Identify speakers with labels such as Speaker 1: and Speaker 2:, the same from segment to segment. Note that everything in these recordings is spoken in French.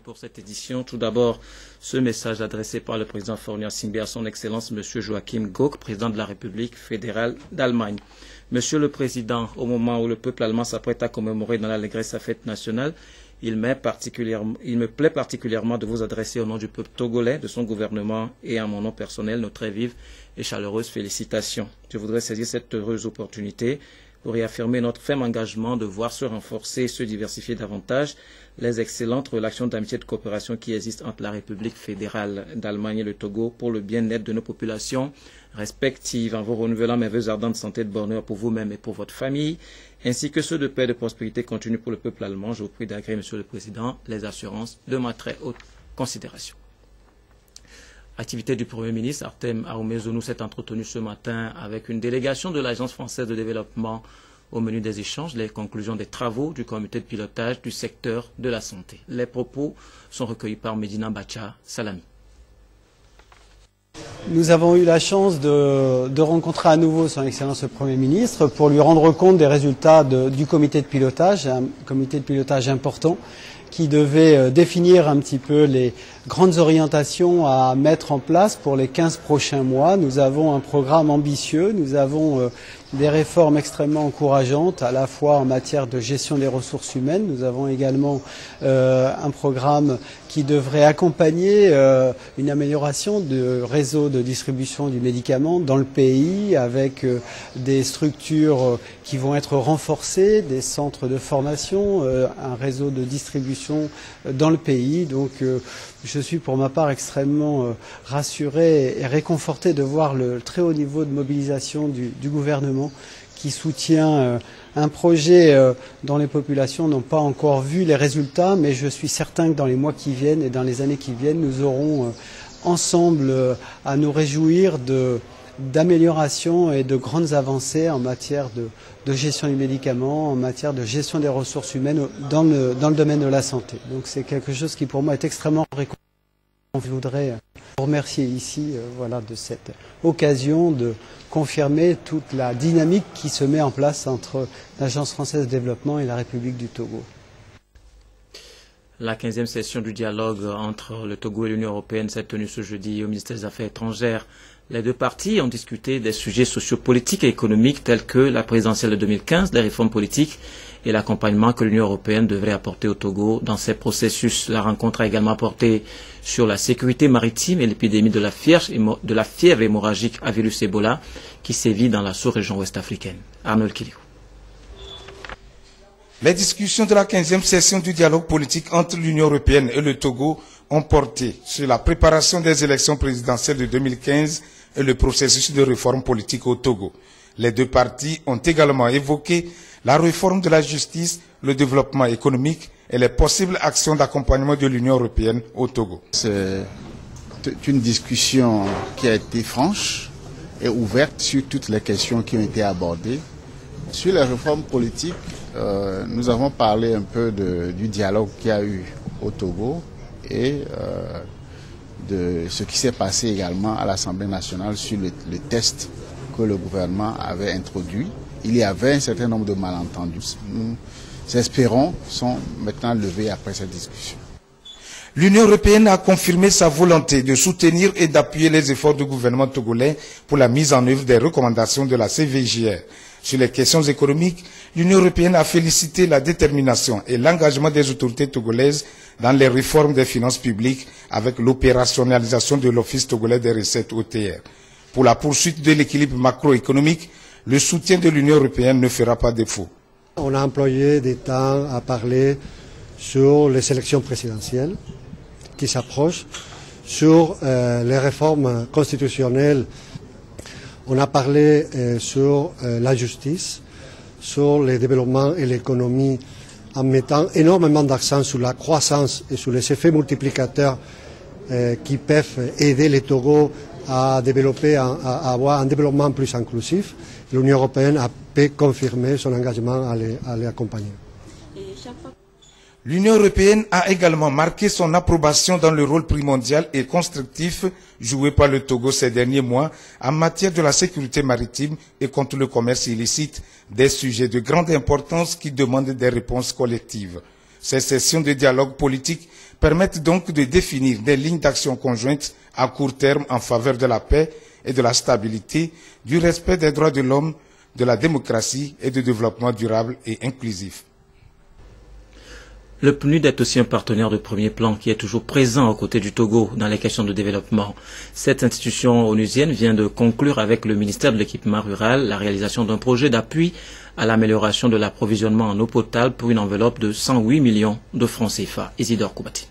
Speaker 1: Pour cette édition, tout d'abord, ce message adressé par le président Faure Gnassingbé à son Excellence M. Joachim Gauck, président de la République fédérale d'Allemagne. Monsieur le Président, au moment où le peuple allemand s'apprête à commémorer dans l'allégresse sa fête nationale, il me plaît particulièrement de vous adresser au nom du peuple togolais, de son gouvernement et à mon nom personnel nos très vives et chaleureuses félicitations. Je voudrais saisir cette heureuse opportunité pour réaffirmer notre ferme engagement de voir se renforcer et se diversifier davantage les excellentes relations d'amitié et de coopération qui existent entre la République fédérale d'Allemagne et le Togo pour le bien-être de nos populations respectives, en vous renouvelant mes vœux ardents de santé et de bonheur pour vous-même et pour votre famille, ainsi que ceux de paix et de prospérité continue pour le peuple allemand. Je vous prie d'agréer, Monsieur le Président, les assurances de ma très haute considération. Activité du Premier ministre, Artem Aoumezonou s'est entretenu ce matin avec une délégation de l'Agence française de développement. Au menu des échanges, les conclusions des travaux du comité de pilotage du secteur de la santé. Les propos sont recueillis par Medina Bacha Salami.
Speaker 2: Nous avons eu la chance de rencontrer à nouveau son Excellence le Premier ministre pour lui rendre compte des résultats du comité de pilotage, un comité de pilotage important qui devait définir un petit peu les grandes orientations à mettre en place pour les 15 prochains mois. Nous avons un programme ambitieux, nous avons des réformes extrêmement encourageantes, à la fois en matière de gestion des ressources humaines. Nous avons également un programme qui devrait accompagner une amélioration du réseau de distribution du médicament dans le pays, avec des structures qui vont être renforcées, des centres de formation, un réseau de distribution dans le pays. Donc je suis pour ma part extrêmement rassuré et réconforté de voir le très haut niveau de mobilisation du gouvernement qui soutient un projet dont les populations n'ont pas encore vu les résultats, mais je suis certain que dans les mois qui viennent et dans les années qui viennent, nous aurons ensemble à nous réjouir d'améliorations et de grandes avancées en matière de gestion du médicament, en matière de gestion des ressources humaines dans le domaine de la santé. Donc c'est quelque chose qui pour moi est extrêmement récompensant. Je voudrais vous remercier ici de cette occasion de confirmer toute la dynamique qui se met en place entre l'Agence française de développement et la République du Togo.
Speaker 1: La 15e session du dialogue entre le Togo et l'Union européenne s'est tenue ce jeudi au ministère des Affaires étrangères. Les deux parties ont discuté des sujets sociopolitiques et économiques tels que la présidentielle de 2015, les réformes politiques et l'accompagnement que l'Union européenne devrait apporter au Togo dans ces processus. La rencontre a également porté sur la sécurité maritime et l'épidémie de la fièvre hémorragique à virus Ebola qui sévit dans la sous-région ouest-africaine. Arnold Kiliou.
Speaker 3: Les discussions de la 15e session du dialogue politique entre l'Union européenne et le Togo ont porté sur la préparation des élections présidentielles de 2015 et le processus de réforme politique au Togo. Les deux parties ont également évoqué la réforme de la justice, le développement économique et les possibles actions d'accompagnement de l'Union européenne au Togo.
Speaker 4: C'est une discussion qui a été franche et ouverte sur toutes les questions qui ont été abordées. Sur les réformes politiques, nous avons parlé un peu du dialogue qu'il y a eu au Togo et de ce qui s'est passé également à l'Assemblée nationale sur le test que le gouvernement avait introduit. Il y avait un certain nombre de malentendus. Nous espérons sont maintenant levés après cette discussion.
Speaker 3: L'Union européenne a confirmé sa volonté de soutenir et d'appuyer les efforts du gouvernement togolais pour la mise en œuvre des recommandations de la CVJR. Sur les questions économiques, l'Union européenne a félicité la détermination et l'engagement des autorités togolaises dans les réformes des finances publiques avec l'opérationnalisation de l'Office togolais des recettes OTR. Pour la poursuite de l'équilibre macroéconomique, le soutien de l'Union européenne ne fera pas défaut.
Speaker 5: On a employé des temps à parler sur les élections présidentielles qui s'approchent, sur les réformes constitutionnelles. On a parlé sur la justice, sur le développement et l'économie, en mettant énormément d'accent sur la croissance et sur les effets multiplicateurs qui peuvent aider les Togo à développer, à avoir un développement plus inclusif. L'Union européenne a pu confirmer son engagement à les accompagner.
Speaker 3: L'Union européenne a également marqué son approbation dans le rôle primordial et constructif joué par le Togo ces derniers mois en matière de la sécurité maritime et contre le commerce illicite, des sujets de grande importance qui demandent des réponses collectives. Ces sessions de dialogue politique permettent donc de définir des lignes d'action conjointes à court terme en faveur de la paix et de la stabilité, du respect des droits de l'homme, de la démocratie et du développement durable et inclusif.
Speaker 1: Le PNUD est aussi un partenaire de premier plan qui est toujours présent aux côtés du Togo dans les questions de développement. Cette institution onusienne vient de conclure avec le ministère de l'équipement rural la réalisation d'un projet d'appui à l'amélioration de l'approvisionnement en eau potable pour une enveloppe de 108 millions de francs CFA. Isidore Koubatine.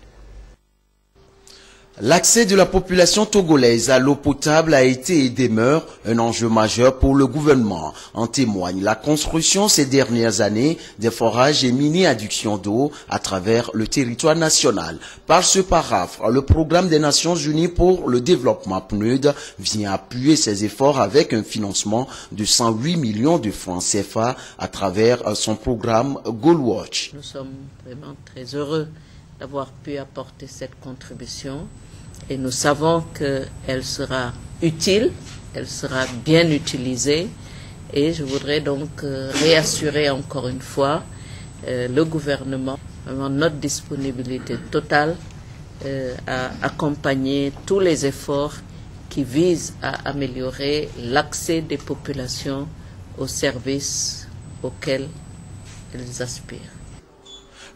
Speaker 6: L'accès de la population togolaise à l'eau potable a été et demeure un enjeu majeur pour le gouvernement. En témoigne la construction ces dernières années des forages et mini-adductions d'eau à travers le territoire national. Par ce paraphe, le programme des Nations Unies pour le développement PNUD vient appuyer ses efforts avec un financement de 108 millions de francs CFA à travers son programme Goalwatch.
Speaker 7: Nous sommes vraiment très heureux d'avoir pu apporter cette contribution et nous savons qu'elle sera utile, elle sera bien utilisée et je voudrais donc réassurer encore une fois le gouvernement, vraiment notre disponibilité totale à accompagner tous les efforts qui visent à améliorer l'accès des populations aux services auxquels elles aspirent.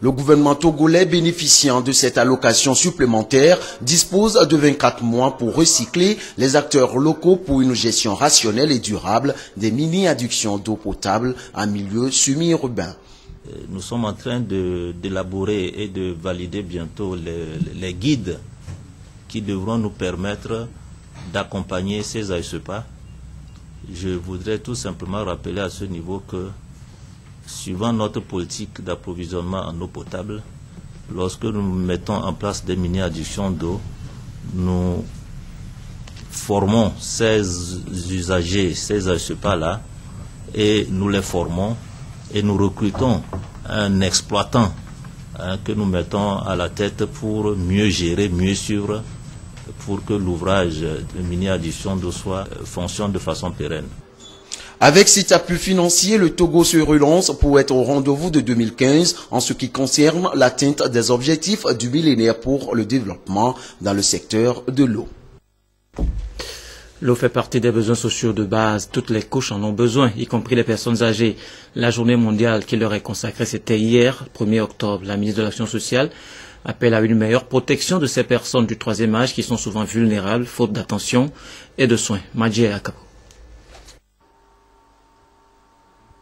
Speaker 6: Le gouvernement togolais bénéficiant de cette allocation supplémentaire dispose de 24 mois pour recycler les acteurs locaux pour une gestion rationnelle et durable des mini-adductions d'eau potable en milieu semi-urbain.
Speaker 8: Nous sommes en train d'élaborer et de valider bientôt les guides qui devront nous permettre d'accompagner ces ASEPA. Je voudrais tout simplement rappeler à ce niveau que suivant notre politique d'approvisionnement en eau potable, lorsque nous mettons en place des mini-adductions d'eau, nous formons ces usagers, ces ASEPA-là, et nous les formons et nous recrutons un exploitant que nous mettons à la tête pour mieux gérer, mieux suivre, pour que l'ouvrage de mini-adduction d'eau fonctionne de façon pérenne.
Speaker 6: Avec cet appui financier, le Togo se relance pour être au rendez-vous de 2015 en ce qui concerne l'atteinte des objectifs du millénaire pour le développement dans le secteur de l'eau.
Speaker 1: L'eau fait partie des besoins sociaux de base. Toutes les couches en ont besoin, y compris les personnes âgées. La journée mondiale qui leur est consacrée, c'était hier, 1er octobre. La ministre de l'Action sociale appelle à une meilleure protection de ces personnes du troisième âge qui sont souvent vulnérables, faute d'attention et de soins. Madji Akapo.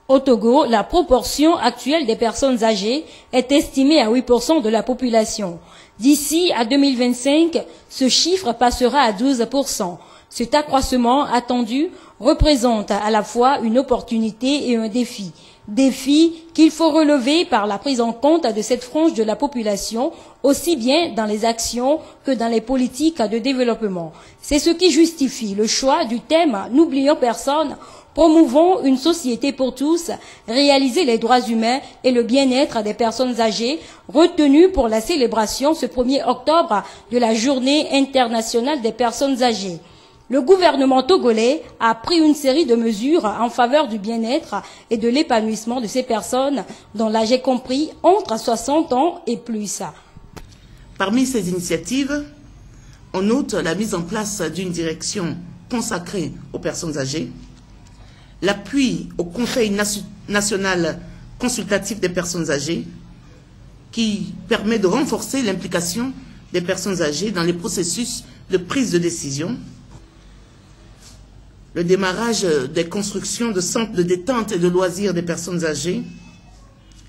Speaker 9: Au Togo, la proportion actuelle des personnes âgées est estimée à 8% de la population. D'ici à 2025, ce chiffre passera à 12%. Cet accroissement attendu représente à la fois une opportunité et un défi. Défi qu'il faut relever par la prise en compte de cette frange de la population, aussi bien dans les actions que dans les politiques de développement. C'est ce qui justifie le choix du thème « N'oublions personne ». Promouvons une société pour tous, réaliser les droits humains et le bien-être des personnes âgées, retenu pour la célébration ce 1er octobre de la Journée internationale des personnes âgées. Le gouvernement togolais a pris une série de mesures en faveur du bien-être et de l'épanouissement de ces personnes dont l'âge est compris entre 60 ans et plus.
Speaker 10: Parmi ces initiatives, on note la mise en place d'une direction consacrée aux personnes âgées, l'appui au Conseil national consultatif des personnes âgées qui permet de renforcer l'implication des personnes âgées dans les processus de prise de décision, le démarrage des constructions de centres de détente et de loisirs des personnes âgées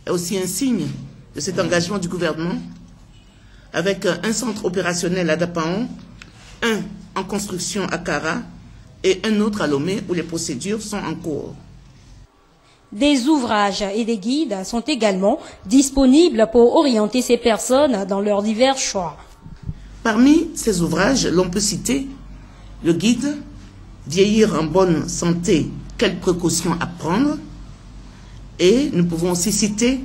Speaker 10: est aussi un signe de cet engagement du gouvernement avec un centre opérationnel à Dapaon, un en construction à Kara et un autre à Lomé où les procédures sont en cours.
Speaker 9: Des ouvrages et des guides sont également disponibles pour orienter ces personnes dans leurs divers choix.
Speaker 10: Parmi ces ouvrages, l'on peut citer le guide « Vieillir en bonne santé, quelles précautions à prendre ?» et nous pouvons aussi citer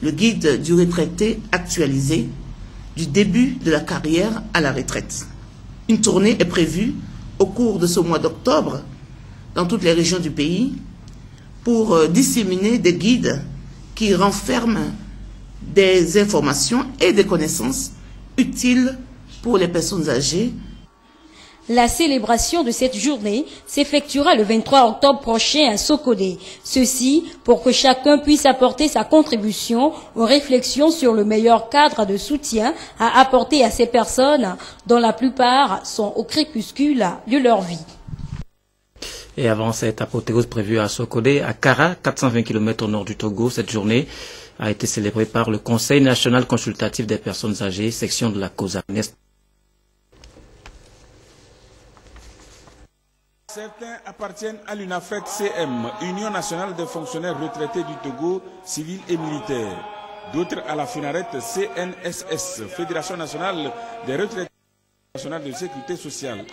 Speaker 10: le guide du retraité actualisé du début de la carrière à la retraite. Une tournée est prévue au cours de ce mois d'octobre dans toutes les régions du pays pour disséminer des guides qui renferment des informations et des connaissances utiles pour les personnes âgées.
Speaker 9: La célébration de cette journée s'effectuera le 23 octobre prochain à Sokodé. Ceci pour que chacun puisse apporter sa contribution aux réflexions sur le meilleur cadre de soutien à apporter à ces personnes dont la plupart sont au crépuscule de leur vie.
Speaker 1: Et avant cette apothéose prévue à Sokodé, à Kara, 420 km au nord du Togo, cette journée a été célébrée par le Conseil national consultatif des personnes âgées, section de la COSA.
Speaker 11: Certains appartiennent à l'UNAFEC-CM, Union nationale des fonctionnaires retraités du Togo, civils et militaires. D'autres à la FUNARET-CNSS, Fédération nationale des retraités nationale de sécurité sociale.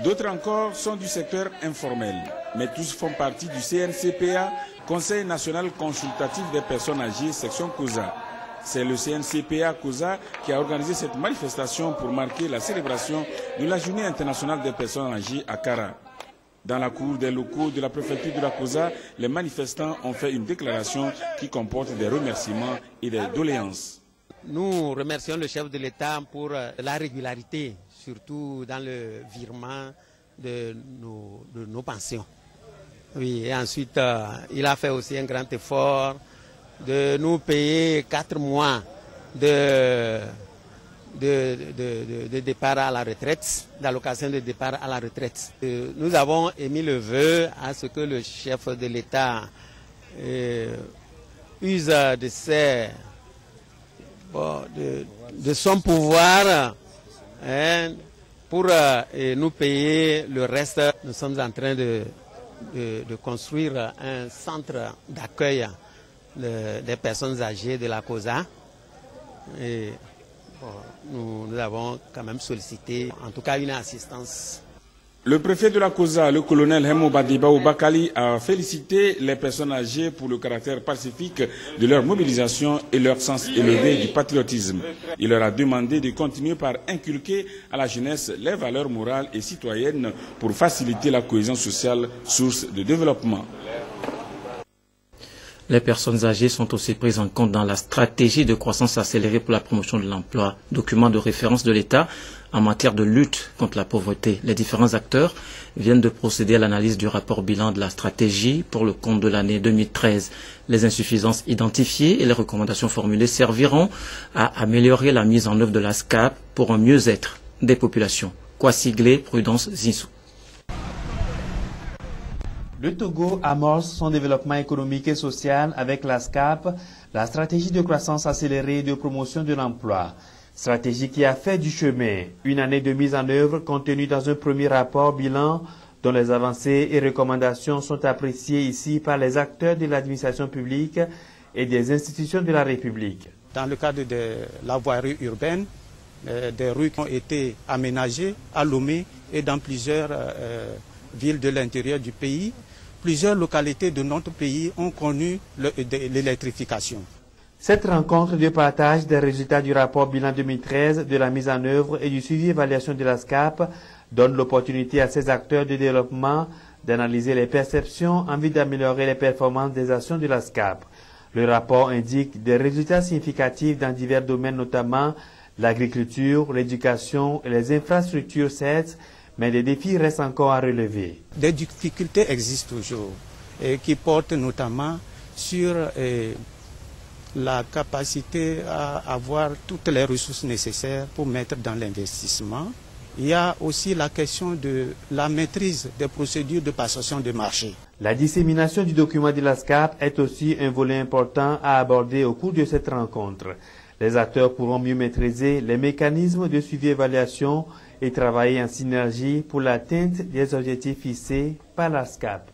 Speaker 11: D'autres encore sont du secteur informel, mais tous font partie du CNCPA, Conseil national consultatif des personnes âgées, section COSA. C'est le CNCPA COSA qui a organisé cette manifestation pour marquer la célébration de la Journée internationale des personnes âgées à Kara. Dans la cour des locaux de la préfecture de la COSA, les manifestants ont fait une déclaration qui comporte des remerciements et des doléances.
Speaker 12: Nous remercions le chef de l'État pour la régularité, surtout dans le virement de nos pensions. Oui, et ensuite, il a fait aussi un grand effort de nous payer 4 mois de départ à la retraite, d'allocation de départ à la retraite. Nous avons émis le vœu à ce que le chef de l'État use de son pouvoir pour nous payer le reste. Nous sommes en train de construire un centre d'accueil des personnes âgées de la COSA. Et nous avons quand même sollicité, en tout cas, une assistance.
Speaker 11: Le préfet de la COSA, le colonel Hemo Badibaou Bakali, a félicité les personnes âgées pour le caractère pacifique de leur mobilisation et leur sens élevé du patriotisme. Il leur a demandé de continuer par inculquer à la jeunesse les valeurs morales et citoyennes pour faciliter la cohésion sociale, source de développement.
Speaker 1: Les personnes âgées sont aussi prises en compte dans la stratégie de croissance accélérée pour la promotion de l'emploi, document de référence de l'État en matière de lutte contre la pauvreté. Les différents acteurs viennent de procéder à l'analyse du rapport bilan de la stratégie pour le compte de l'année 2013. Les insuffisances identifiées et les recommandations formulées serviront à améliorer la mise en œuvre de la SCAP pour un mieux-être des populations. Kwasi Prudence Zinsou.
Speaker 13: Le Togo amorce son développement économique et social avec la SCAP, la stratégie de croissance accélérée et de promotion de l'emploi. Stratégie qui a fait du chemin, une année de mise en œuvre contenue dans un premier rapport bilan dont les avancées et recommandations sont appréciées ici par les acteurs de l'administration publique et des institutions de la République.
Speaker 14: Dans le cadre de la voirie urbaine, des rues qui ont été aménagées à Lomé et dans plusieurs villes de l'intérieur du pays. Plusieurs localités de notre pays ont connu l'électrification.
Speaker 13: Cette rencontre de partage des résultats du rapport bilan 2013, de la mise en œuvre et du suivi et évaluation de la SCAP donne l'opportunité à ces acteurs de développement d'analyser les perceptions en vue d'améliorer les performances des actions de la SCAP. Le rapport indique des résultats significatifs dans divers domaines, notamment l'agriculture, l'éducation et les infrastructures, certes, mais des défis restent encore à relever.
Speaker 14: Des difficultés existent toujours, qui portent notamment sur la capacité à avoir toutes les ressources nécessaires pour mettre dans l'investissement. Il y a aussi la question de la maîtrise des procédures de passation de marché.
Speaker 13: La dissémination du document de la SCAP est aussi un volet important à aborder au cours de cette rencontre. Les acteurs pourront mieux maîtriser les mécanismes de suivi et évaluation et travailler en synergie pour l'atteinte des objectifs fixés par la SCAP.